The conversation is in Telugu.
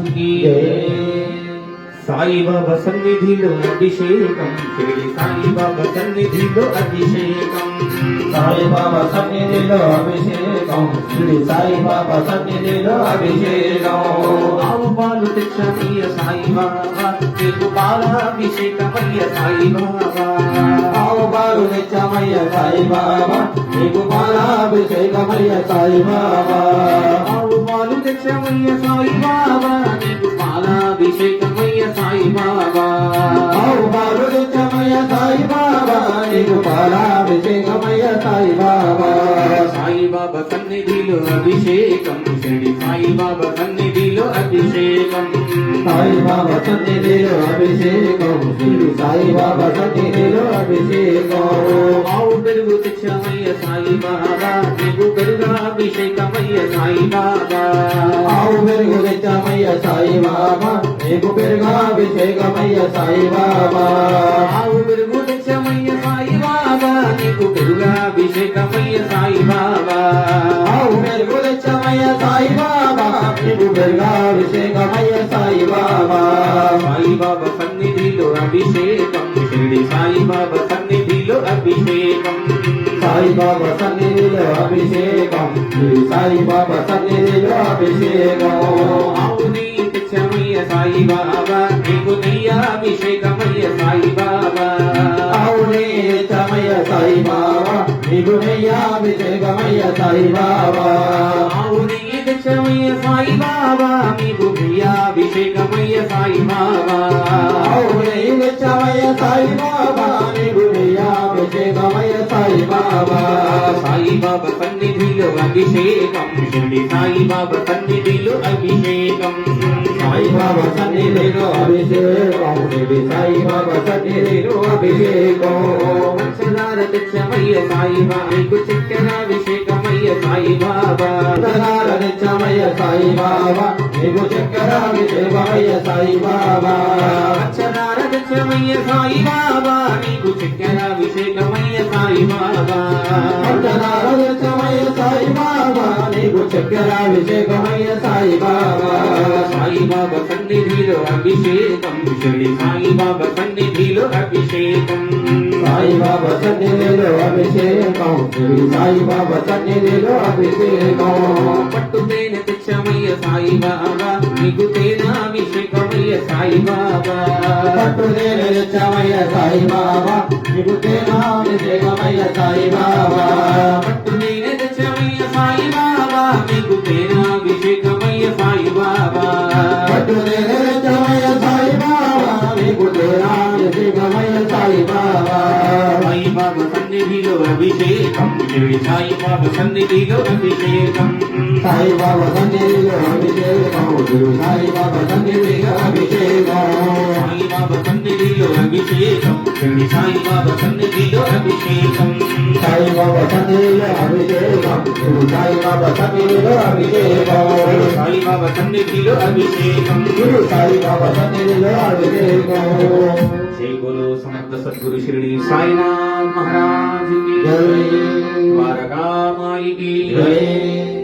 की సాయిబాబా సన్నిధిలో అభిషేకం షిరిడి సాయిబాబా సన్నిధిలో అభిషేకం సాయిబాబా సన్నిధిలో అభిషేకం శ్రీ సాయిబాబా సన్నిధిలో అభిషేకం ఆవు పాలు తెచ్చమయ్య సాయిబాబా నీకు పాలాభిషేకమయ్య సాయిబాబా ఆవు పాలు తెచ్చమయ్య సాయిబాబా నీకు పాలాభిషేకమయ్య సాయిబాబా ఆవు పాలు తెచ్చమయ్య సాయిబాబా నీకు పాలాభిషేకమయ్య సాయిబాబా ఆవు పాలు తెచ్చమయ్య సాయిబాబా నీకు పాలాభిషేకమయ్య సాయిబాబా సాయిబాబా సన్నిధిలో అభిషేకం షిరిడి సాయిబాబా సన్నిధిలో అభిషేకం సాయిబాబా సన్నిధిలో అభిషేకం శ్రీ సాయిబాబా సన్నిధిలో అభిషేకం ఆవు పెరుగు తెచ్చమయ్య సాయిబాబా నీకు పెరుగాభిషేకమయ్య సాయిబాబా ఆవు పెరుగు తెచ్చమయ్య సాయిబాబా నీకు పెరుగాభిషేకమయ్య సాయిబాబా ఆవు పెరుగు తెచ్చమయ్య సాయిబాబా నీకు పెరుగాభిషేకమయ్య సాయిబాబా ఆవు పెరుగు తెచ్చమయ్య సాయిబాబా నీకు పెరుగాభిషేకమయ్య సాయిబాబా సాయిబాబా సన్నిధిలో అభిషేకం షిరిడి సాయిబాబా సన్నిధిలో అభిషేకం సాయిబాబా సన్నిధిలో అభిషేకం శ్రీ సాయిబాబా సన్నిధిలో అభిషేకం ఆవు నెయ్యి తెచ్చమయ్య సాయిబాబా నీకు నెయ్యాభిషేకమయ్య సాయిబాబా ఆవు తెచ్చమయ్య సాయిబాబా నీకు నెయ్యాభిషేకమయ్య సాయిబాబా ఆవు నెయ్యి తెచ్చమయ్య సాయిబాబా నీకు నెయ్యాభిషేకమయ్య సాయిబాబా ఆవు నెయ్యి తెచ్చమయ్య సాయిబాబా నీకు నెయ్యాభిషేకమయ్య సాయిబాబా సాయిబాబా సన్నిధిలో అభిషేకం షిరిడి సాయిబాబా సన్నిధిలో అభిషేకం సాయిబాబా సన్నిధిలో అభిషేకం శ్రీ సాయిబాబా సన్నిధిలో అభిషేకం పంచదార తెచ్చమయ్య సాయిబాబా నీకు చక్కెరాభిషేకమయ్య సాయిబాబా తెచ్చమయ్య సాయిబాబా నీకు చక్కెరాభిషేకమయ్య సాయిబాబా పంచదార తెచ్చమయ్య సాయిబాబా నీకు చక్కెరాభిషేకమయ్య సాయిబాబా తెచ్చమయ్య సాయిబాబా నీకు చక్కెరాభిషేకమయ్య సాయిబాబా సాయిబాబా సన్నిధిలో అభిషేకం షిరిడి సాయిబాబా సన్నిధిలో అభిషేకం సాయిబాబా సన్నిధిలో అభిషేకం శ్రీ సాయిబాబా సన్నిధిలో అభిషేకం పట్టు తేనె తెచ్చమయ్య సాయిబాబా నీకు తేనాభిషేకమయ్య సాయిబాబా పట్టు తెచ్చమయ్య సాయిబాబా నీకు తేనాభిషేకమయ్య సాయిబాబా పట్టు తేనె తెచ్చమయ్య సాయిబాబా నీకు తేనాభిషేకమయ్య సాయిబాబా పట్టు తెచ్చమయ్య సాయిబాబా నీకు తేనాభిషేకమయ్య సాయిబాబా సాయిబాబా సన్నిధిలో అభిషేకం షిరిడి సాయిబాబా సన్నిధిలో అభిషేకం సాయిబాబా సన్నిధిలో అభిషేకం శ్రీ సాయిబాబా సన్నిధిలో అభిషేకం సాయిబాబా సన్నిధిలో అభిషేకం షిరిడి సాయిబాబా సన్నిధిలో అభిషేకం సాయిబాబా సన్నిధిలో అభిషేకం శ్రీ సాయిబాబా సన్నిధిలో అభిషేకం సాయిబాబా సన్నిధిలో అభిషేకం శ్రీ సాయిబాబా సన్నిధిలో అభిషేకం జై గురు సమర్థ సద్గురు షిరిడి సాయినాథ్ మహారాజ్ కి జై ద్వారకా మాయి కి జై